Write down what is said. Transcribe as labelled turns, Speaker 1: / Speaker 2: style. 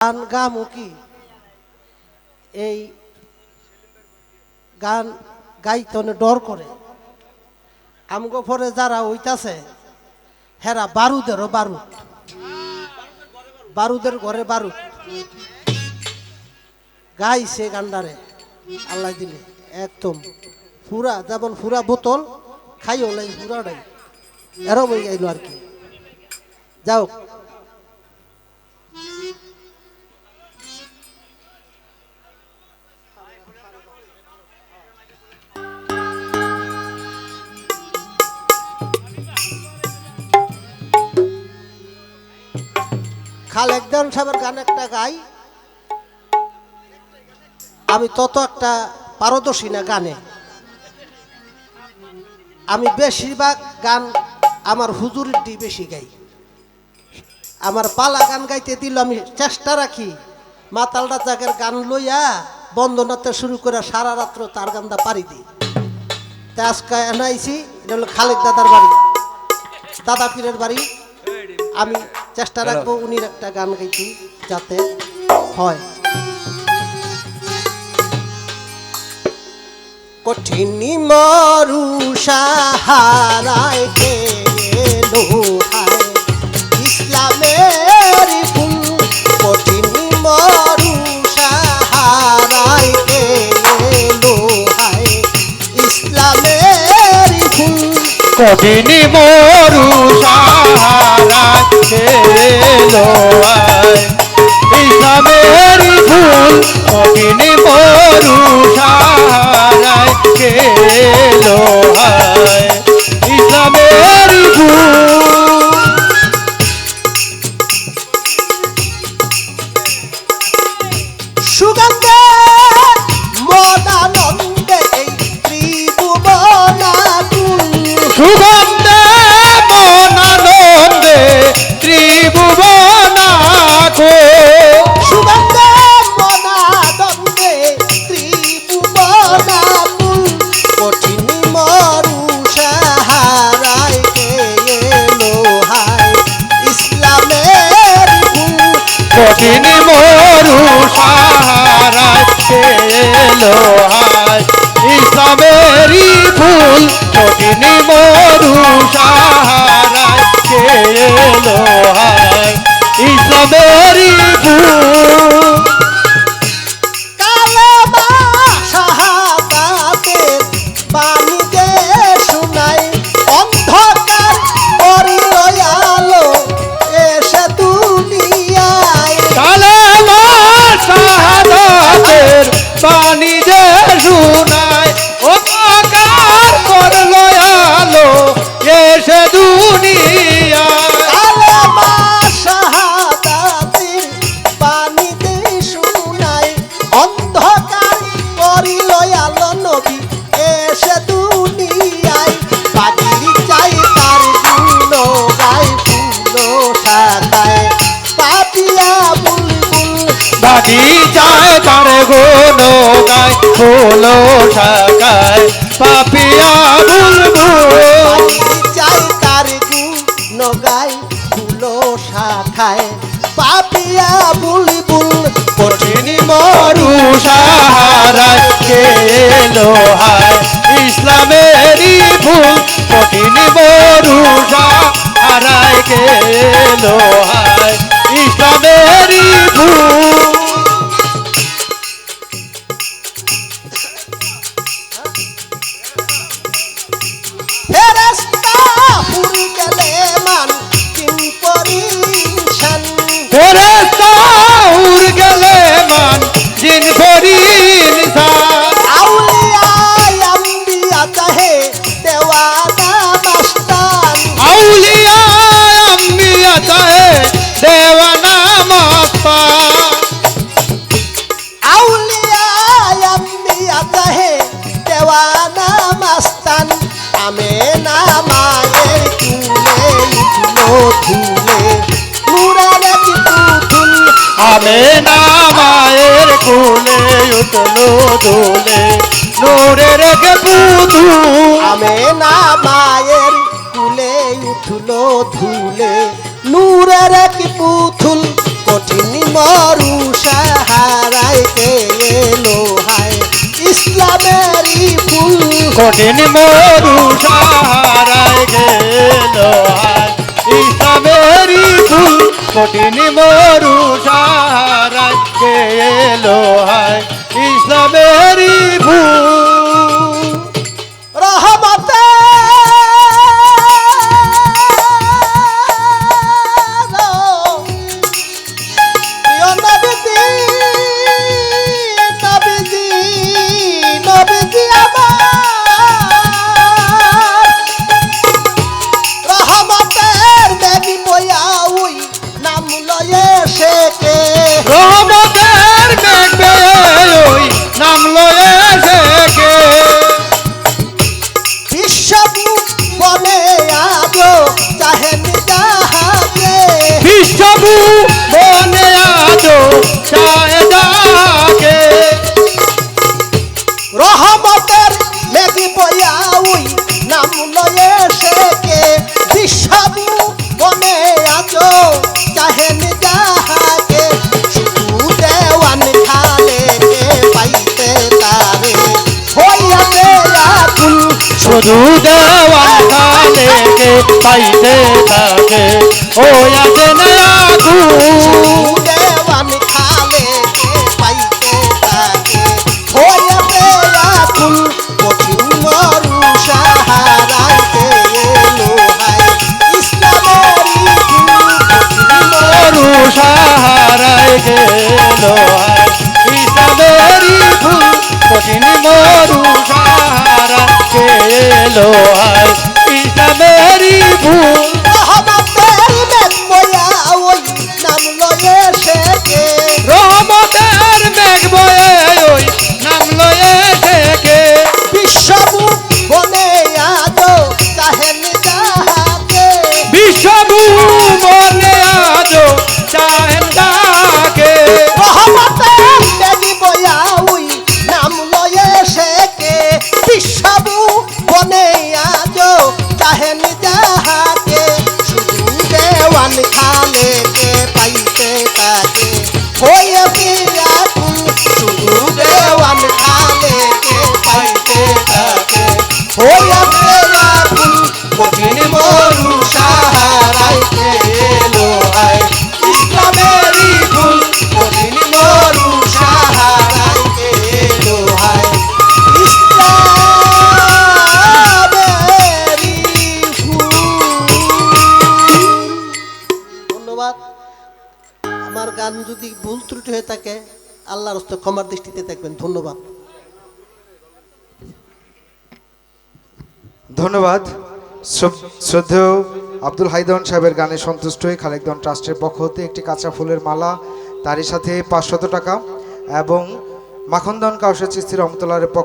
Speaker 1: গান গামুকি এই গান গাইতে ডর করে আমগো পরে যারা হইতাছে হেরা বারুদেরও বারুদ বারুদের ঘরে বারুদ গাইছে গান্ডারে আল্লাহ দিলে একদম পুরা যেমন পুরা বোতল খাইও লাই পুরাটাই এরম হয়ে গাইলো আর কি। যাও খালেক দেওয়ান সাহেবের গান একটা গাই, আমি তত একটা পারদর্শী না গানে, আমি বেশিরভাগ গান আমার হুজুরের দিয়ে বেশি গাই। আমার পালা গান গাইতে দিল আমি চেষ্টা রাখি মাতাল রাজাকের গান লইয়া বন্দনাতে শুরু করে সারা রাত্র তার গানটা পারি দিই। তা আজকে এনাইছি, এটা হলো খালেক দাদার বাড়ি, দাদা পীরের বাড়ি। আমি চেষ্টা রাখবো উনির একটা গান গাইছি যাতে হয়। কঠিন মরু সাহারায় গেলো হায় ইসলামের ফুল, কঠিন মরু সাহারায় গেলো হায় ইসলামের ফুল,
Speaker 2: কঠিন মরু সাহারায় গেলো হায় ইসলামের ফুল, কঠিন মরু সাহারায় গেলো হায় ইসলামের ফুল।
Speaker 1: সুগন্ধে মদানন্দে এই ত্রিভুবনাকুল,
Speaker 2: সুগন্ধে মনানন্দে ত্রিভুবনাকুল,
Speaker 1: সুগন্ধে মদানন্দে ত্রিভুবনাকুল, কঠিন মরু সাহারায় গেলো হায় ইসলামের ফুল,
Speaker 2: কঠিন মরু সাহারায় গেলো হায় ইসলামেরই ফুল, কঠিন মরু সাহারায় গেলো হায় ইসলামেরই ফুল।
Speaker 1: কালেমা শাহাদাতের বাণী যে শুনাই, অন্ধকার করিল আলো এসে দুনিয়ায়,
Speaker 2: কালেমা শাহাদাতের বাণী যে শুনায়, অন্ধকার করলো আলো এসে দুনিয়ায়।
Speaker 1: কালেমা শাহাদাতের বাণী যে শুনাই, অন্ধকার করিল আলো নবী এসে দুনিয়ায়, পাখির চাই তার গুণ গায় ফুল শাখায়, পাপিয়া বুলবুল
Speaker 2: বাগিচায় তার গুণ গায় ফুল শাখায়, পাপিয়া বুলবুল
Speaker 1: চাই তার গুণ গায় ফুল শাখায়, পাপিয়া বুলবুল,
Speaker 2: কঠিন মরু সাহারায় গেলো হায় ইসলামেরই ফুল, কঠিন মরু সাহারায় গেলো হায় ইসলামেরই ফুল।
Speaker 1: ফেরেশতা হুর গেলে মান কিং পরিশান,
Speaker 2: ফেরেশতা উড় গেলে মান জিন করি নিশান,
Speaker 1: আউলিয়া আম্বিয়া চাহে দেওয়ানা মাস্তান,
Speaker 2: আউলিয়া আম্বিয়া চাহে দেওয়ানা মাস্তান,
Speaker 1: আউলিয়া আম্বিয়া চাহে দেওয়ানা মাস্তান, আমেনা মায়ের কুলে উঠলো ধুলে নূরের কি পুতুল,
Speaker 2: আমেনা মায়ের কোলে উঠলো দোলে নূরের গে পুতুল,
Speaker 1: আমেনা মায়ের কুলে উঠলো ধুলে নূরের কি পুতুল, কঠিন মরু সাহারায় কে এলো হায় ইসলামেরই ফুল
Speaker 2: কঠিন মরু সাহারায় গেল হায় ইসলামেরই ফুল কঠিন মরু সাহারায় গেল হায় ইসলামেরই ফুল
Speaker 1: রহমতে
Speaker 2: রহমতের মেঘে ওই নাম লয়ে এসেকে
Speaker 1: বনে আজো চাহেন যাহাকে
Speaker 2: বিশ্বভু বনে আজো চাহেদাকে
Speaker 1: রহমতের মেঘি বয়া উই নাম লয়ে সেকে বিশ্বভু বনে আজো চাহেন যাহাকে শুধু দেওয়ান খালে কে পাইতে তারে হইয়াতে আকুল
Speaker 2: শুধু দেওয়ান খালেকে পাইতে থাকে ও আছে নায়াকু
Speaker 1: দেওয়ান খালে কে পাইতে তাকে হইয়াতে আকুল কঠিন মরু সাহারাইতে এলো হায় ইসলামেরই ফুল
Speaker 2: মরু সাহারায় গেল হায় ইসলামেরই ফুল কঠিন মরু সাহারা গেল হায় ইসলামেরই ফুল
Speaker 1: রহমতের মেঘ বয়া ওই নাম লয়ে সেকে
Speaker 2: রহমতের মেঘ বয়ে ওই নাম লয়ে থেকে
Speaker 1: বিশ্বভু বনে আজো চাহেন যাহাকে
Speaker 2: বিশ্বভু বনে আজো চাহেন ডাকে
Speaker 1: রহমতের মেঘ বয়া ওই নাম লয়ে সেকে বিশ্বভু বনে আজো চাহেন যাহাকে শুধু দেওয়ান খালে কে পাইতে তাকে হয়ে আকুল শুধু দেওয়ান খালে কে পাইতে তাকে হয়ে আকুল কঠিন মরু সাহারাইতে এলো হায় ইসলামেরই ফুল কঠিন মরু সাহারাইতে এলো হায় ইসলামেরই ফুল। ধন্যবাদ। আমার গান যদি ভুল ত্রুটি হয়ে থাকে আল্লাহর হস্তে ক্ষমার দৃষ্টিতে দেখবেন। ধন্যবাদ।
Speaker 3: ধন্যবাদ। শ্রদ্ধেয় আব্দুল হাইদন সাহেবের গানে সন্তুষ্ট হয়ে খালেকদন ট্রাস্টের পক্ষ হতে একটি কাঁচা ফুলের মালা, তারই সাথে 500 টাকা এবং মাখনদন কাউসার চিস্তি রহমতুল্লাহের পক্ষ